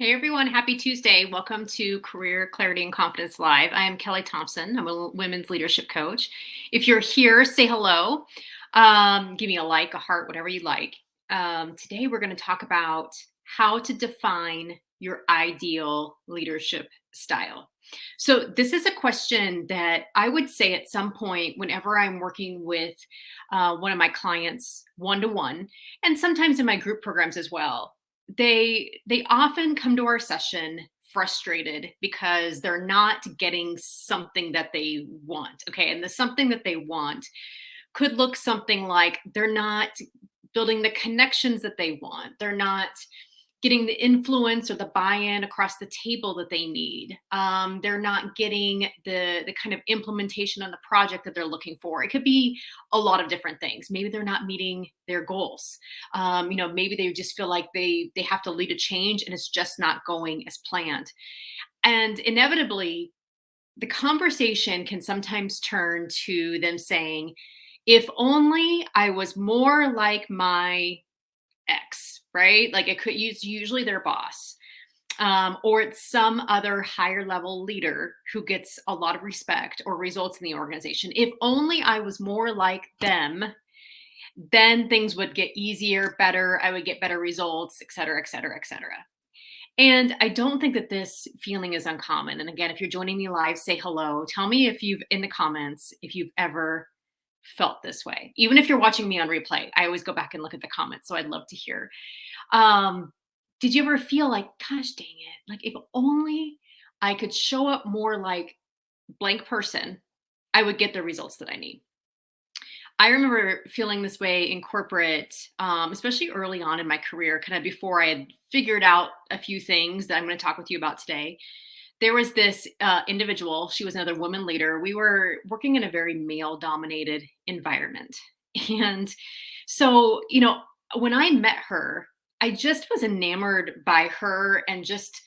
Hey everyone, happy Tuesday. Welcome to Career Clarity and Confidence Live. I am Kelli Thompson. I'm a women's leadership coach. If you're here, say hello. Give me a like, a heart, whatever you like. Today we're going to talk about how to define your ideal leadership style. So, this is a question that I would say at some point, whenever I'm working with one of my clients one to one, and sometimes in my group programs as well, they often come to our session frustrated because they're not getting something that they want. Okay, and the something that they want could look something like they're not building the connections that they want. They're not getting the influence or the buy-in across the table that they need. They're not getting the kind of implementation on the project that they're looking for. It could be a lot of different things. Maybe they're not meeting their goals. Maybe they just feel like they have to lead a change and it's just not going as planned. And inevitably, the conversation can sometimes turn to them saying, if only I was more like my X, right? Like it could use usually their boss, or it's some other higher level leader who gets a lot of respect or results in the organization. If only I was more like them, then things would get easier, better. I would get better results, et cetera, et cetera, et cetera. And I don't think that this feeling is uncommon. And again, if you're joining me live, say hello. Tell me if you've in the comments if you've ever felt this way. Even if you're watching me on replay, I always go back and look at the comments. So I'd love to hear. Um, did you ever feel like, gosh dang it, like if only I could show up more like blank person, I would get the results that I need? I remember feeling this way in corporate, especially early on in my career, kind of before I had figured out a few things that I'm going to talk with you about today. There was this individual, she was another woman leader. We were working in a very male dominated environment. And so, when I met her, I just was enamored by her and just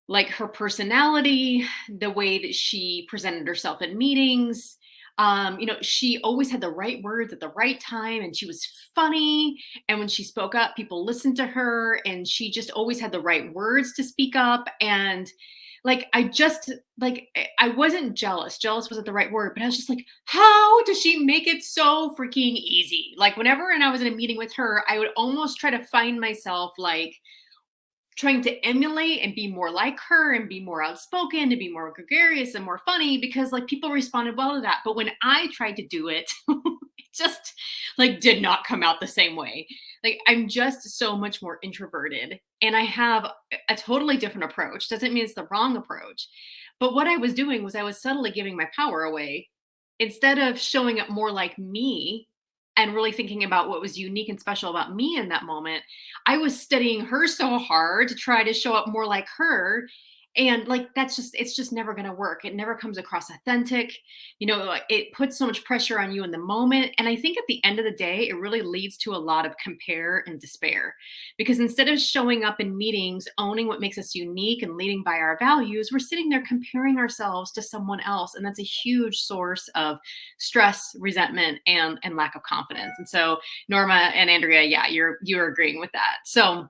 like her personality, the way that she presented herself in meetings. She always had the right words at the right time and she was funny. And when she spoke up, people listened to her and she just always had the right words to speak up. And like, I wasn't jealous. Jealous wasn't the right word, but I was just like, how does she make it so freaking easy? Like, whenever and I was in a meeting with her, I would almost try to find myself like, trying to emulate and be more like her and be more outspoken and be more gregarious and more funny because like people responded well to that. But when I tried to do it, it just like did not come out the same way. Like I'm just so much more introverted and I have a totally different approach. Doesn't mean it's the wrong approach. But what I was doing was I was subtly giving my power away instead of showing up more like me and really thinking about what was unique and special about me in that moment. I was studying her so hard to try to show up more like her. And like, it's just never going to work. It never comes across authentic. Like, it puts so much pressure on you in the moment. And I think at the end of the day, it really leads to a lot of compare and despair. Because instead of showing up in meetings, owning what makes us unique and leading by our values, we're sitting there comparing ourselves to someone else. And that's a huge source of stress, resentment, and lack of confidence. And so, Norma and Andrea, yeah, you're agreeing with that. So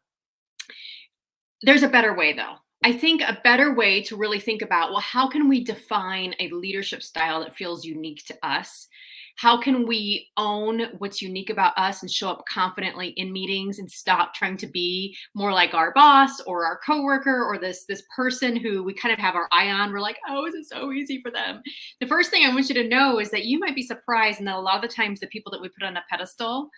there's a better way though. I think a better way to really think about, well, how can we define a leadership style that feels unique to us? How can we own what's unique about us and show up confidently in meetings and stop trying to be more like our boss or our coworker or this person who we kind of have our eye on? We're like, oh, is it so easy for them? The first thing I want you to know is that you might be surprised, and that a lot of the times the people that we put on a pedestal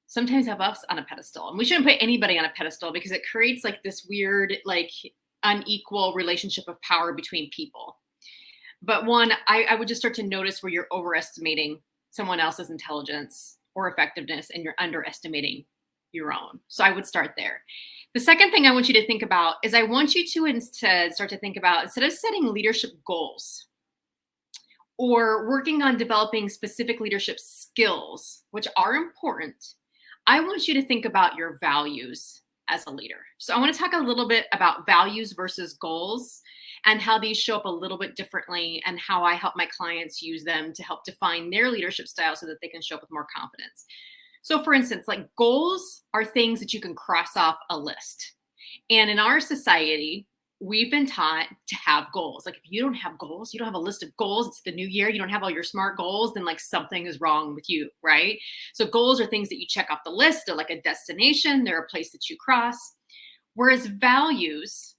sometimes have us on a pedestal. And we shouldn't put anybody on a pedestal because it creates like this weird, like unequal relationship of power between people. But one, I would just start to notice where you're overestimating someone else's intelligence or effectiveness and you're underestimating your own. So I would start there. The second thing I want you to think about is I want you to instead start to think about, instead of setting leadership goals or working on developing specific leadership skills, which are important, I want you to think about your values as a leader. So I want to talk a little bit about values versus goals and how these show up a little bit differently and how I help my clients use them to help define their leadership style so that they can show up with more confidence. So for instance, like goals are things that you can cross off a list. And in our society, we've been taught to have goals. Like if you don't have goals, you don't have a list of goals, it's the new year, you don't have all your SMART goals, then like something is wrong with you, right? So goals are things that you check off the list. They're like a destination, they're a place that you cross. Whereas values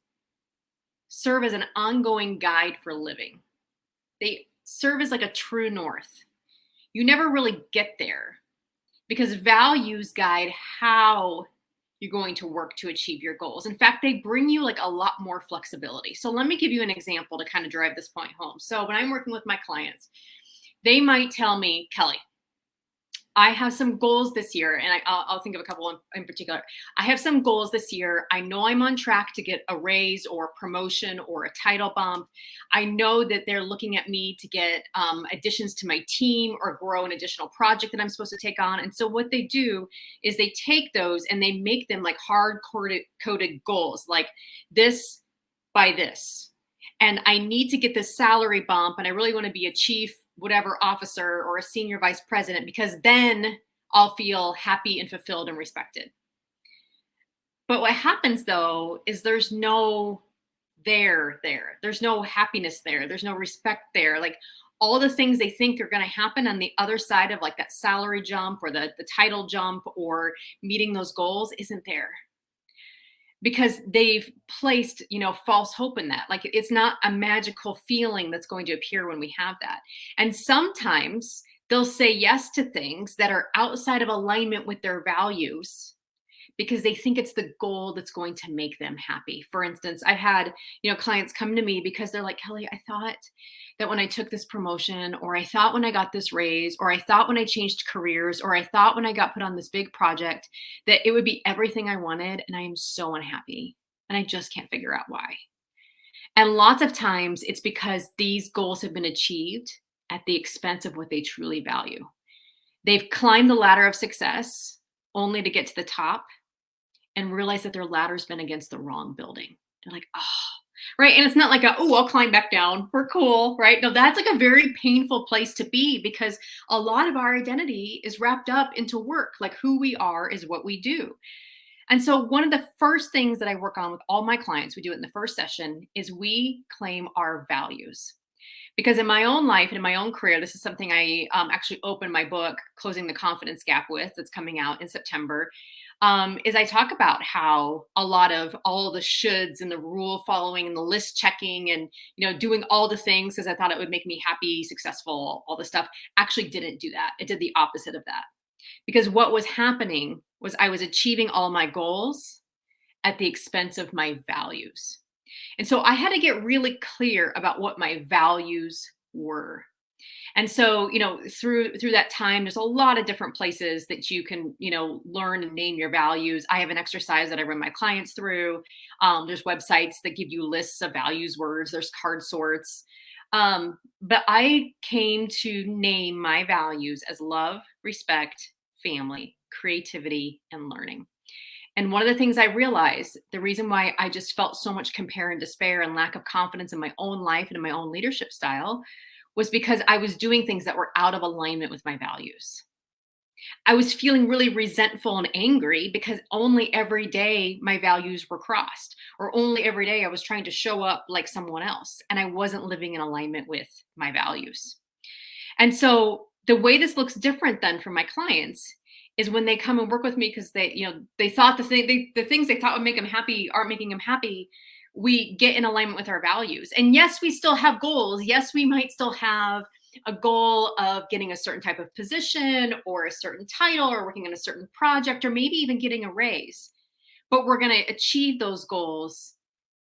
serve as an ongoing guide for living. They serve as like a true north. You never really get there because values guide how you're going to work to achieve your goals. In fact, they bring you like a lot more flexibility. So let me give you an example to kind of drive this point home. So when I'm working with my clients, they might tell me, Kelli, I have some goals this year, and I'll think of a couple in particular. I have some goals this year. I know I'm on track to get a raise or a promotion or a title bump. I know that they're looking at me to get additions to my team or grow an additional project that I'm supposed to take on. And so what they do is they take those and they make them like hard coded goals, like this by this. And I need to get this salary bump, and I really want to be a chief whatever officer or a senior vice president, because then I'll feel happy and fulfilled and respected. But what happens though is there's no there's no happiness there. There's no respect there. Like all the things they think are going to happen on the other side of like that salary jump or the title jump or meeting those goals isn't there, because they've placed, false hope in that. Like it's not a magical feeling that's going to appear when we have that. And sometimes they'll say yes to things that are outside of alignment with their values because they think it's the goal that's going to make them happy. For instance, I've had, clients come to me because they're like, Kelli, I thought that when I took this promotion, or I thought when I got this raise, or I thought when I changed careers, or I thought when I got put on this big project, that it would be everything I wanted. And I am so unhappy. And I just can't figure out why. And lots of times it's because these goals have been achieved at the expense of what they truly value. They've climbed the ladder of success only to get to the top and realize that their ladder's been against the wrong building. They're like, oh, right. And it's not like I'll climb back down. We're cool, right? No, that's like a very painful place to be, because a lot of our identity is wrapped up into work. Like who we are is what we do. And so one of the first things that I work on with all my clients, we do it in the first session, is we claim our values. Because in my own life and in my own career, this is something I actually opened my book, Closing the Confidence Gap with, that's coming out in September, is I talk about how a lot of all the shoulds and the rule following and the list checking and, doing all the things because I thought it would make me happy, successful, all this stuff, actually didn't do that. It did the opposite of that. Because what was happening was I was achieving all my goals at the expense of my values. And so I had to get really clear about what my values were. And so, through that time, there's a lot of different places that you can, learn and name your values. I have an exercise that I run my clients through. There's websites that give you lists of values words. There's card sorts. But I came to name my values as love, respect, family, creativity, and learning. And one of the things I realized, the reason why I just felt so much compare and despair and lack of confidence in my own life and in my own leadership style, was because I was doing things that were out of alignment with my values. I was feeling really resentful and angry because only every day my values were crossed, or only every day I was trying to show up like someone else, and I wasn't living in alignment with my values. And so the way this looks different then for my clients is when they come and work with me because they thought the things they thought would make them happy aren't making them happy. We get in alignment with our values. And yes, we still have goals. Yes, we might still have a goal of getting a certain type of position or a certain title or working on a certain project or maybe even getting a raise. But we're going to achieve those goals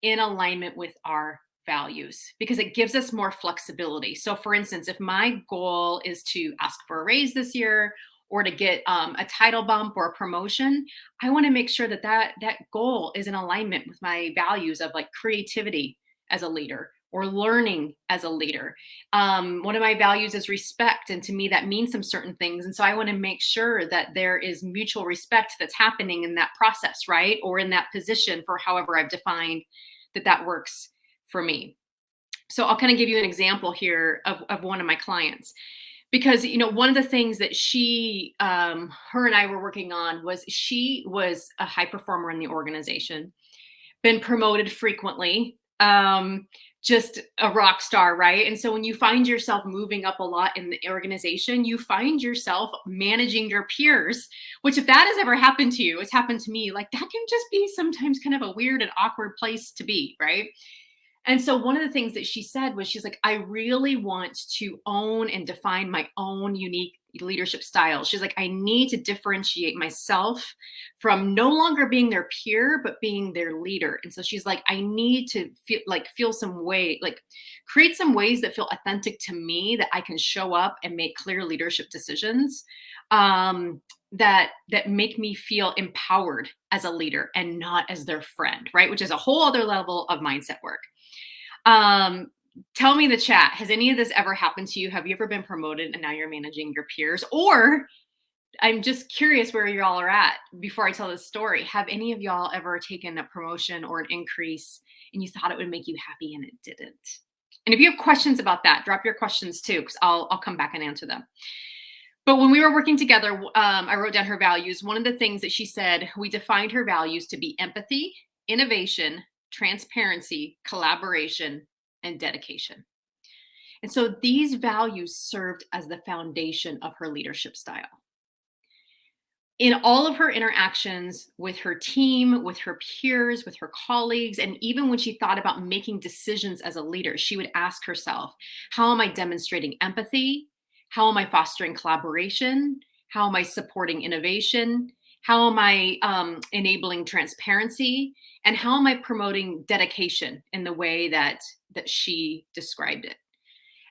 in alignment with our values because it gives us more flexibility. So for instance, if my goal is to ask for a raise this year or to get a title bump or a promotion, I want to make sure that goal is in alignment with my values of like creativity as a leader or learning as a leader. One of my values is respect. And to me, that means some certain things. And so I want to make sure that there is mutual respect that's happening in that process, right? Or in that position for however I've defined that works for me. So I'll kind of give you an example here of one of my clients. Because, one of the things that her and I were working on was she was a high performer in the organization. been promoted frequently, just a rock star, right? And so when you find yourself moving up a lot in the organization, you find yourself managing your peers, which if that has ever happened to you, it's happened to me, like that can just be sometimes kind of a weird and awkward place to be, right? And so one of the things that she said was she's like, I really want to own and define my own unique leadership style. She's like, I need to differentiate myself from no longer being their peer, but being their leader. And so she's like, I need to feel some way, like create some ways that feel authentic to me that I can show up and make clear leadership decisions. That make me feel empowered as a leader and not as their friend, right? Which is a whole other level of mindset work. Um, Tell me in the chat, has any of this ever happened to you? Have you ever been promoted and now you're managing your peers? Or I'm just curious where y'all are at before I tell this story. Have any of y'all ever taken a promotion or an increase and you thought it would make you happy and it didn't? And if you have questions about that, drop your questions too, because I'll come back and answer them. But when we were working together, I wrote down her values. One of the things that she said, we defined her values to be empathy, innovation, transparency, collaboration, and dedication. And so these values served as the foundation of her leadership style. In all of her interactions with her team, with her peers, with her colleagues, and even when she thought about making decisions as a leader, she would ask herself, how am I demonstrating empathy? How am I fostering collaboration? How am I supporting innovation? How am I enabling transparency? And how am I promoting dedication in the way that she described it?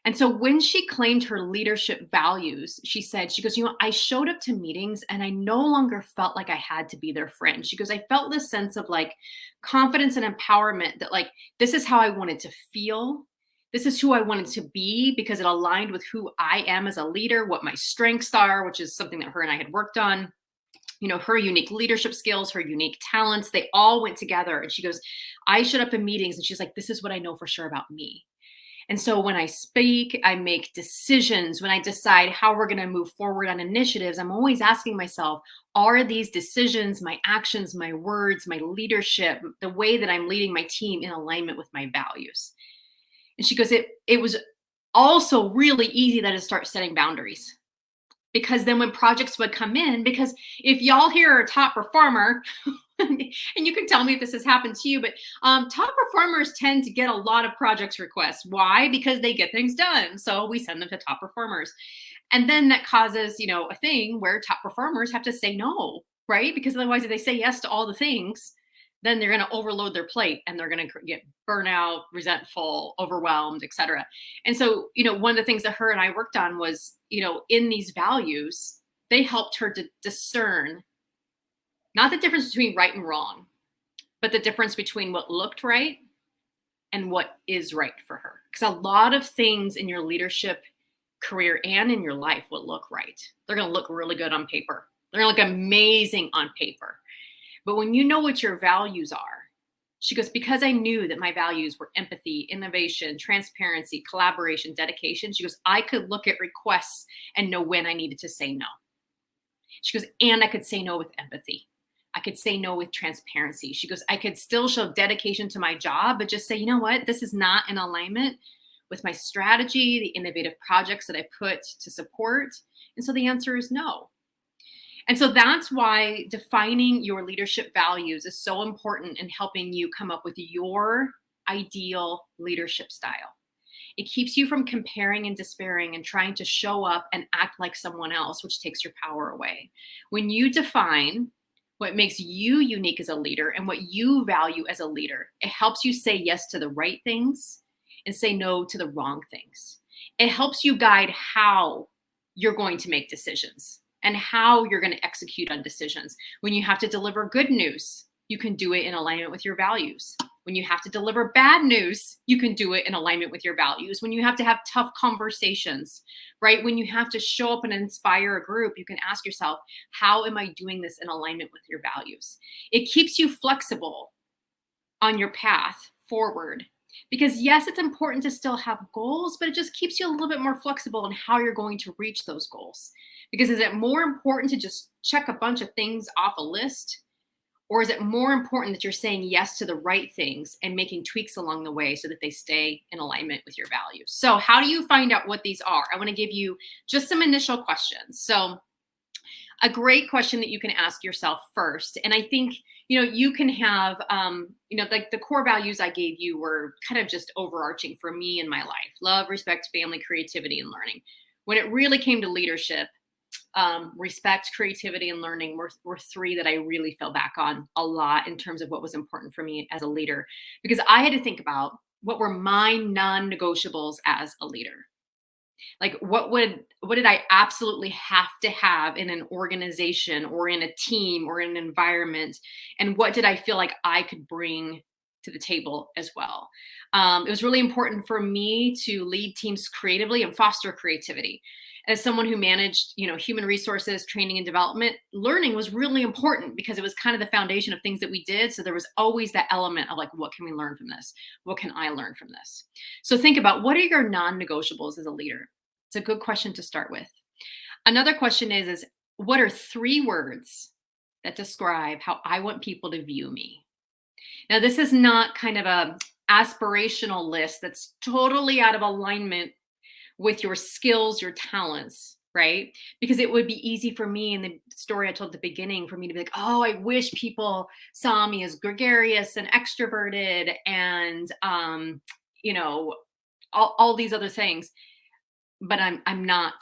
And so when she claimed her leadership values, she said, she goes, I showed up to meetings and I no longer felt like I had to be their friend. She goes, I felt this sense of like confidence and empowerment that like, this is how I wanted to feel. This is who I wanted to be because it aligned with who I am as a leader, what my strengths are, which is something that her and I had worked on. Her unique leadership skills, her unique talents, they all went together. And she goes, I showed up in meetings and she's like, this is what I know for sure about me. And so when I speak, I make decisions. When I decide how we're going to move forward on initiatives, I'm always asking myself, are these decisions, my actions, my words, my leadership, the way that I'm leading my team in alignment with my values? And she goes, it was also really easy then to start setting boundaries. Because then when projects would come in, because if y'all here are a top performer, and you can tell me if this has happened to you, but top performers tend to get a lot of projects requests. Why? Because they get things done. So we send them to top performers. And then that causes, a thing where top performers have to say no, right? Because otherwise, if they say yes to all the things, then they're going to overload their plate and they're going to get burnout, resentful, overwhelmed, etc. And so, one of the things that her and I worked on was, in these values, they helped her to discern not the difference between right and wrong, but the difference between what looked right and what is right for her. Because a lot of things in your leadership career and in your life will look right. They're going to look really good on paper. They're going to look amazing on paper. But when you know what your values are, she goes, because I knew that my values were empathy, innovation, transparency, collaboration, dedication. She goes, I could look at requests and know when I needed to say no. She goes, and I could say no with empathy. I could say no with transparency. She goes, I could still show dedication to my job, but just say, you know what? This is not in alignment with my strategy, the innovative projects that I put to support. And so the answer is no. And so that's why defining your leadership values is so important in helping you come up with your ideal leadership style. It keeps you from comparing and despairing and trying to show up and act like someone else, which takes your power away. When you define what makes you unique as a leader and what you value as a leader, it helps you say yes to the right things and say no to the wrong things. It helps you guide how you're going to make decisions and how you're going to execute on decisions. When you have to deliver good news, you can do it in alignment with your values. When you have to deliver bad news, you can do it in alignment with your values. When you have to have tough conversations, right? When you have to show up and inspire a group, you can ask yourself, how am I doing this in alignment with your values? It keeps you flexible on your path forward. Because yes, it's important to still have goals, but it just keeps you a little bit more flexible in how you're going to reach those goals. Because is it more important to just check a bunch of things off a list? Or is it more important that you're saying yes to the right things and making tweaks along the way so that they stay in alignment with your values? So, how do you find out what these are? I want to give you just some initial questions. So, a great question that you can ask yourself first, and I think you can have like the core values I gave you were kind of just overarching for me in my life: love, respect, family, creativity, and learning. When it really came to leadership, respect, creativity, and learning were three that I really fell back on a lot in terms of what was important for me as a leader, because I had to think about what were my non-negotiables as a leader. Like what did I absolutely have to have in an organization or in a team or in an environment, and what did I feel like I could bring to the table as well. It was really important for me to lead teams creatively and foster creativity. As someone who managed, human resources, training and development, learning was really important because it was kind of the foundation of things that we did. So there was always that element of like, what can we learn from this? What can I learn from this? So think about, what are your non-negotiables as a leader? It's a good question to start with. Another question is what are three words that describe how I want people to view me? Now, this is not kind of a aspirational list that's totally out of alignment with your skills, your talents, right? Because it would be easy for me in the story I told at the beginning for me to be like, oh, I wish people saw me as gregarious and extroverted and, all these other things. But I'm not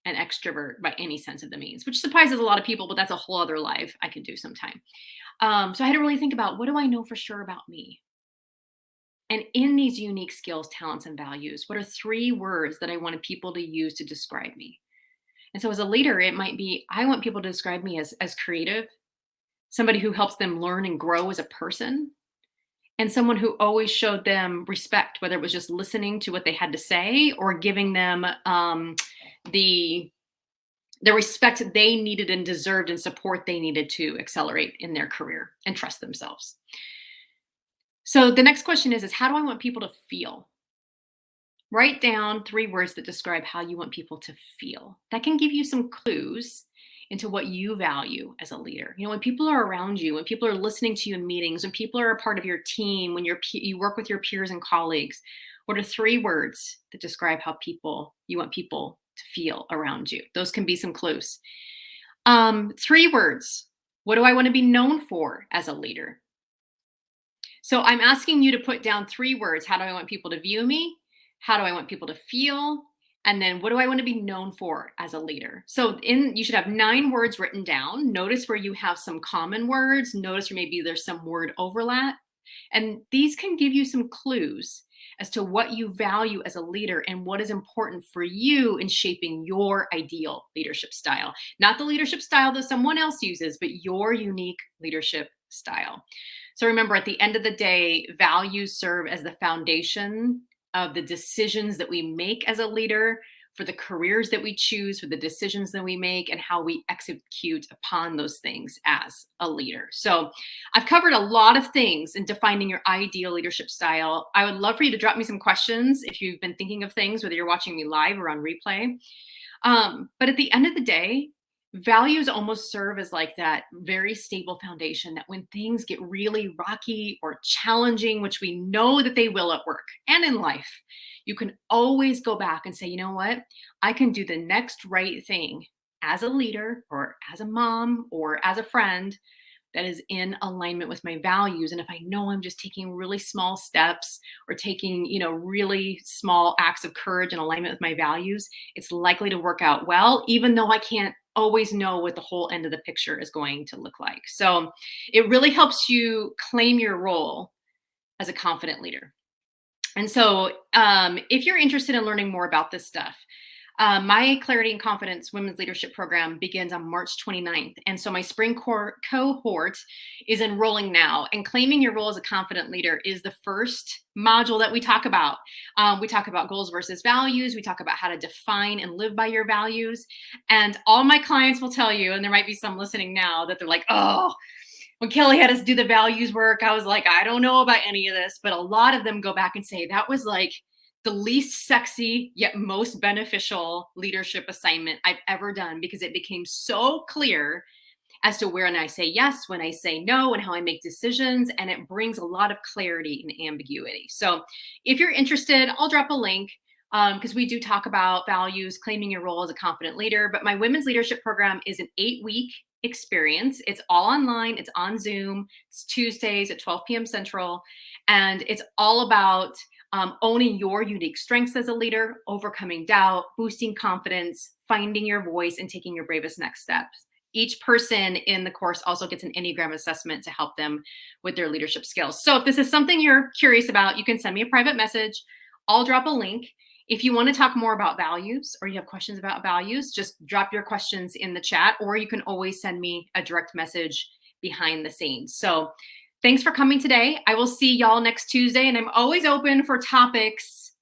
an extrovert by any sense of the means, which surprises a lot of people, but that's a whole other live I could do sometime. So I had to really think about, what do I know for sure about me? And in these unique skills, talents, and values, what are three words that I wanted people to use to describe me? And so as a leader, it might be, I want people to describe me as creative, somebody who helps them learn and grow as a person, and someone who always showed them respect, whether it was just listening to what they had to say or giving them the respect they needed and deserved and support they needed to accelerate in their career and trust themselves. So the next question is how do I want people to feel? Write down three words that describe how you want people to feel. That can give you some clues into what you value as a leader. When people are around you, when people are listening to you in meetings, when people are a part of your team, when you work with your peers and colleagues, what are three words that describe how you want people to feel around you? Those can be some clues. Three words. What do I want to be known for as a leader? So I'm asking you to put down three words. How do I want people to view me? How do I want people to feel? And then what do I want to be known for as a leader? So you should have 9 words written down. Notice where you have some common words. Notice where maybe there's some word overlap. And these can give you some clues as to what you value as a leader and what is important for you in shaping your ideal leadership style. Not the leadership style that someone else uses, but your unique leadership style. So remember, at the end of the day, values serve as the foundation of the decisions that we make as a leader, for the careers that we choose, for the decisions that we make, and how we execute upon those things as a leader. So I've covered a lot of things in defining your ideal leadership style. I would love for you to drop me some questions if you've been thinking of things, whether you're watching me live or on replay. But at the end of the day, values almost serve as like that very stable foundation that when things get really rocky or challenging, which we know that they will at work and in life, you can always go back and say, you know what? I can do the next right thing as a leader or as a mom or as a friend that is in alignment with my values. And if I know I'm just taking really small steps or taking, really small acts of courage in alignment with my values, it's likely to work out well, even though I can't always know what the whole end of the picture is going to look like. So it really helps you claim your role as a confident leader. And so if you're interested in learning more about this stuff, my Clarity and Confidence Women's Leadership Program begins on March 29th. And so my spring cohort is enrolling now. And claiming your role as a confident leader is the first module that we talk about. We talk about goals versus values. We talk about how to define and live by your values. And all my clients will tell you, and there might be some listening now, that they're like, oh, when Kelli had us do the values work, I was like, I don't know about any of this. But a lot of them go back and say, that was like the least sexy yet most beneficial leadership assignment I've ever done, because it became so clear as to when I say yes, when I say no, and how I make decisions. And it brings a lot of clarity and ambiguity. So if you're interested, I'll drop a link because we do talk about values, claiming your role as a confident leader. But my women's leadership program is an 8-week experience. It's all online, it's on Zoom, it's Tuesdays at 12 p.m. Central. And it's all about owning your unique strengths as a leader, overcoming doubt, boosting confidence, finding your voice, and taking your bravest next steps. Each person in the course also gets an Enneagram assessment to help them with their leadership skills. So if this is something you're curious about, you can send me a private message. I'll drop a link. If you want to talk more about values or you have questions about values, just drop your questions in the chat, or you can always send me a direct message behind the scenes. So thanks for coming today. I will see y'all next Tuesday, and I'm always open for topics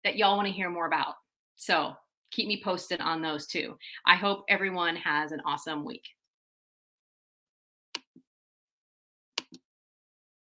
that y'all want to hear more about. So keep me posted on those too. I hope everyone has an awesome week.